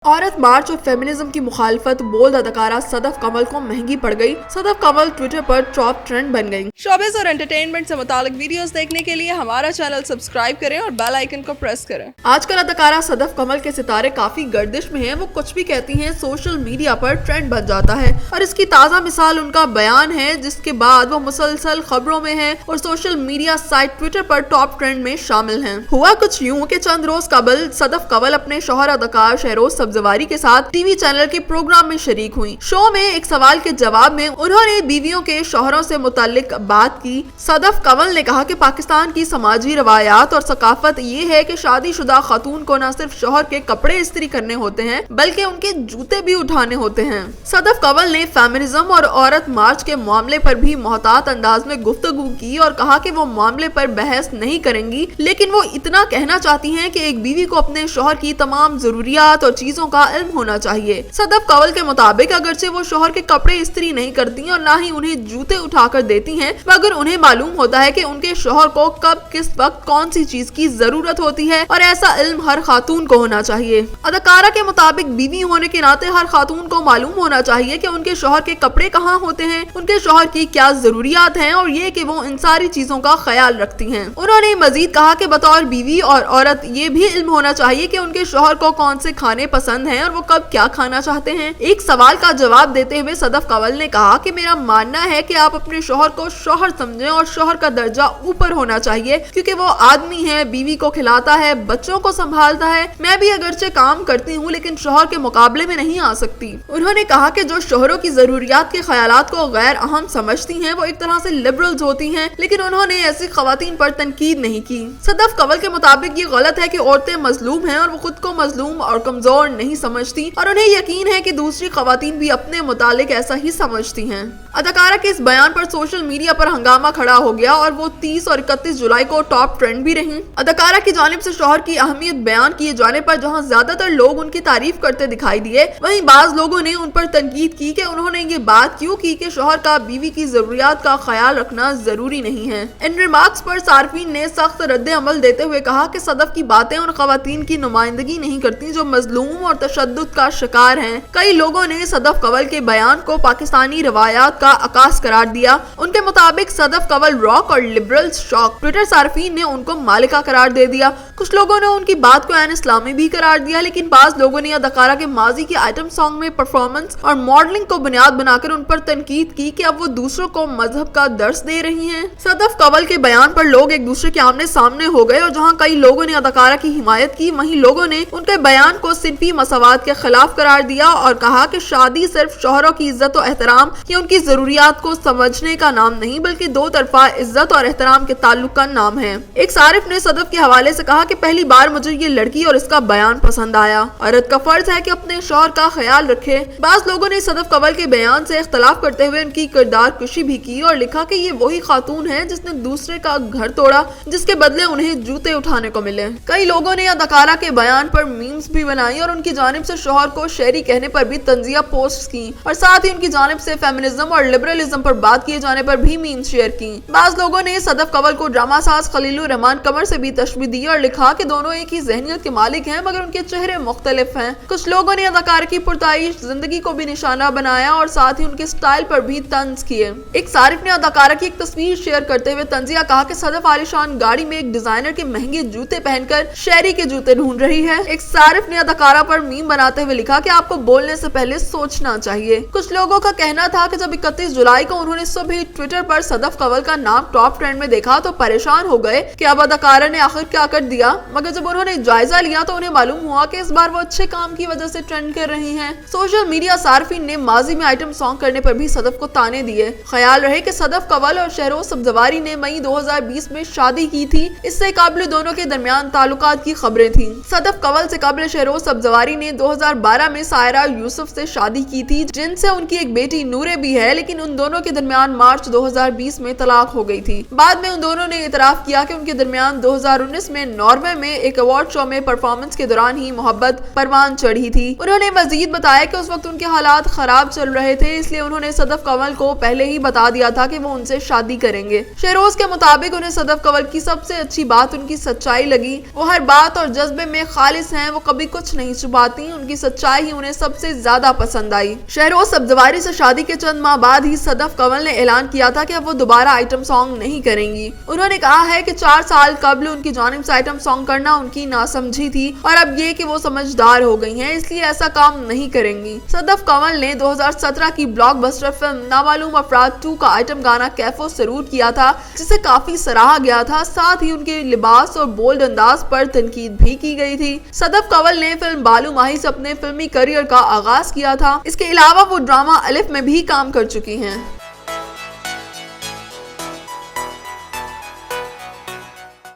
औरत मार्च और फेमिनिज्म की मुखालफत बोल्ड अदाकारा सदफ कमल को महंगी पड़ गई। सदफ कमल ट्विटर पर टॉप ट्रेंड बन गई। शोबिज़ और एंटरटेनमेंट से मुतालिक वीडियोस देखने के लिए हमारा चैनल सब्सक्राइब करें और बेल आइकन को प्रेस करें। आजकल अदाकारा सदफ कमल के सितारे काफी गर्दिश में हैं। वो कुछ भी कहती हैं सोशल मीडिया पर ट्रेंड बन जाता है और इसकी ताज़ा मिसाल उनका बयान है, जिसके बाद वो मुसलसल खबरों में है और सोशल मीडिया साइट ट्विटर पर टॉप ट्रेंड में शामिल हैं। हुआ कुछ यूं कि चंद रोज कबल सदफ कमल अपने शौहर अदाकार शहरोज सब्जवारी के साथ टीवी चैनल के प्रोग्राम में शरीक हुई। शो में एक सवाल के जवाब में उन्होंने बीवियों के शौहरों से मुताल्लिक बात की। सदफ कमल ने कहा कि पाकिस्तान की समाजी रवायात और सकाफत ये है कि शादीशुदा खातून को न सिर्फ शौहर के कपड़े इस्त्री करने होते हैं बल्कि उनके जूते भी उठाने होते हैं। सदफ कमल ने फेमिनिज्म और औरत मार्च के मामले पर भी मोहतात अंदाज में गुफ्तगू की और कहा कि वो मामले पर बहस नहीं करेंगी, लेकिन वो इतना कहना चाहती हैं कि एक बीवी को अपने शौहर की तमाम जरूरियात और चीजों का इल्म होना चाहिए। सदफ कमल के मुताबिक अगरचे वो शौहर के कपड़े इस्त्री नहीं करती और ना ही उन्हें जूते उठाकर देती हैं, मगर उन्हें मालूम होता है कि उनके शौहर को कब किस वक्त कौन सी चीज की जरूरत होती है और ऐसा इल्म हर खातून को होना चाहिए। अदाकारा के मुताबिक बीवी होने के नाते हर खातून को मालूम होना चाहिए कि उनके शौहर के कपड़े कहाँ होते हैं, उनके शौहर की क्या जरूरियात हैं और ये कि वो इन सारी चीजों का ख्याल रखती हैं। उन्होंने मजीद कहा कि बतौर बीवी और औरत ये भी इल्म होना चाहिए कि उनके शौहर को कौन से खाने पसंद हैं और वो कब क्या खाना चाहते हैं। एक सवाल का जवाब देते हुए सदफ कमल ने कहा कि मेरा मानना है कि आप अपने शौहर को शौहर समझें और शौहर का दर्जा ऊपर होना चाहिए, क्योंकि वो आदमी है, बीवी को खिलाता है, बच्चों को संभालता है। मैं भी अगरचे काम करती हूँ लेकिन शौहर के मुकाबले में नहीं आ सकती। उन्होंने कहा कि जो शौहरों की जरूरियात के ख्यालात को गैर अहम समझती हैं वो एक तरह से लिबरल्स होती हैं, लेकिन उन्होंने ऐसी खवातीन पर तनकीद नहीं की। सदफ कमल के मुताबिक ये गलत है कि औरतें मजलूम हैं और वो खुद को मजलूम और कमजोर नहीं समझती और उन्हें यकीन है कि दूसरी खवातीन भी अपने मुतालिक ऐसा ही समझती हैं। अदाकारा के इस बयान पर सोशल मीडिया पर हंगामा खड़ा हो गया और वो 30 और 31 जुलाई को टॉप ट्रेंड भी रही। अदाकारा की जानिब से शौहर की अहमियत बयान किए जाने पर जहां ज्यादातर लोग उनकी तारीफ करते दिखाई दिए, वहीं बाज लोगों ने उन पर तनकीद की कि उन्होंने ये बात क्यों की कि शौहर का बीवी की जरूरियात का ख्याल रखना जरूरी नहीं है। इन रिमार्क्स पर सार्फिन ने सख्त रद्द अमल देते हुए कहा कि सदफ की बातें उन खवातीन की नुमाइंदगी नहीं करती जो मजलूम और तशद्दुद का शिकार हैं। कई लोगों ने सदफ कमल के बयान को पाकिस्तानी रवायात का अकास करार दिया। उनके मुताबिक सदफ कमल रॉक और लिबरल शौक। ट्विटर सार्फिन ने उनको मालिका करार दे दिया। कुछ लोगों ने उनकी बात को ऐन इस्लामी भी करार दिया, लेकिन बाज लोगों ने अदाकारा के माजी के आइटम सॉन्ग में परफॉर्मेंस और मॉडलिंग को बुनियाद बनाकर उन पर तनकीद की कि अब वो दूसरों को मजहब का दर्स दे रही हैं। सदफ कमल के बयान पर लोग एक दूसरे के आमने सामने हो गए और जहां कई लोगों ने अदाकारा की हिमायत की, वहीं लोगों ने उनके बयान को सिनफी मसवाद के खिलाफ करार दिया और कहा कि शादी सिर्फ शौहरों की इज्जत और एहतराम या उनकी जरूरियात को समझने का नाम नहीं बल्कि दो तरफा इज्जत और एहतराम के ताल्लुक का नाम है। एक सारिफ ने सदफ के हवाले से कहा कि पहली बार मुझे ये लड़की और इसका बयान पसंद आया। औरत का फर्ज है कि अपने शौहर का ख्याल रखे। बाज लोगों ने सदफ कमल के बयान से इख्तलाफ करते हुए उनकी किरदार कुशी भी की और लिखा कि ये वही खातून है जिसने दूसरे का घर तोड़ा जिसके बदले उन्हें जूते उठाने को मिले। कई लोगों ने अदाकारा के बयान पर मीम्स भी बनाई और उनकी जानिब से शौहर को शहरी कहने पर भी तंजिया पोस्ट की और साथ ही उनकी जानिब से फेमिनिज्म और लिबरलिज्म पर बात किए जाने पर भी मीम्स शेयर की। बाज लोगों ने सदफ कमल को ड्रामा साज खलीलुर रहमान कमर से भी तशबीह दी और लिखा कि दोनों एक ही ज़हनियत के मालिक हैं मगर उनके चेहरे मुख्तलिफ हैं। कुछ लोगों ने अदाकार की पुरताइश जिंदगी को भी निशाना बनाया और साथ ही उनके स्टाइल पर भी तंज किए। एक सारिफ ने अदाकारा की एक तस्वीर शेयर करते हुए तंजिया कहा कि सदफ आलिशान गाड़ी में एक डिजाइनर के महंगे जूते पहनकर शहरी के जूते ढूंढ रही है। एक सारिफ ने अदाकारा पर मीम बनाते हुए लिखा कि आपको बोलने से पहले सोचना चाहिए। कुछ लोगों का कहना था कि जब 31 जुलाई को उन्होंने सुबह ट्विटर पर सदफ कमल का नाम टॉप ट्रेंड में देखा तो परेशान हो गए कि अब अदाकारा ने आखिर क्या कर दिया, मगर जब उन्होंने जायजा लिया तो उन्हें मालूम हुआ कि इस बार वो अच्छे काम की वजह से ट्रेंड कर रही हैं। सोशल मीडिया सार्फिन ने माजी में आइटम सॉन्ग करने पर भी सदफ को ताने दिए। ख्याल रहे कि सदफ कमल और शहरोज सब्जवारी ने मई 2020 में शादी की थी। इससे काबिल दोनों के दरमियान ताल्लुकात की खबरें थी। सदफ कमल से कबल शहरोज सब्जवारी ने 2012 में सायरा यूसुफ से शादी की थी, जिनसे उनकी एक बेटी नूरे भी है, लेकिन उन दोनों के दरमियान मार्च 2020 में तलाक हो गई थी। बाद में उन दोनों ने इतराफ किया कि उनके दरमियान 2019 में नॉर्वे में एक अवार्ड शो में परफॉर्मेंस के दौरान ही मोहब्बत परवान चढ़ी थी। उन्होंने मजीद बताया कि उस वक्त उनके हालात खराब चल रहे थे, इसलिए उन्होंने सदफ कमल को पहले ही बता दिया था कि वो उनसे शादी करेंगे। शहरोज के मुताबिक उन्हें सदफ कमल की सबसे अच्छी बात उनकी सच्चाई लगी। वो हर बात और जज्बे में खालिस हैं, वो कभी कुछ नहीं जज्बात थी, उनकी सच्चाई ही उन्हें सबसे ज्यादा पसंद आई। शहरोज सब्जवारी से शादी के चंद माह बाद ही सदफ कंवल ने ऐलान किया था कि अब वो दोबारा आइटम सॉन्ग नहीं करेंगी। उन्होंने कहा है कि 4 साल कबल उनकी जानिब से आइटम सॉन्ग करना उनकी नासमझी थी और अब ये कि वो समझदार हो गई हैं, इसलिए ऐसा काम नहीं करेंगी। सदफ कंवल ने 2017 की ब्लॉकबस्टर फिल्म नामालूम अफराद 2 का आइटम गाना कैफो सरूर किया था, जिसे काफी सराहा गया था। साथ ही उनके लिबास और बोल्ड अंदाज पर तनकीद भी की गई थी। सदफ कंवल ने फिल्म बालू माही से अपने फिल्मी करियर का आगाज किया था। इसके अलावा वो ड्रामा अलिफ में भी काम कर चुकी हैं।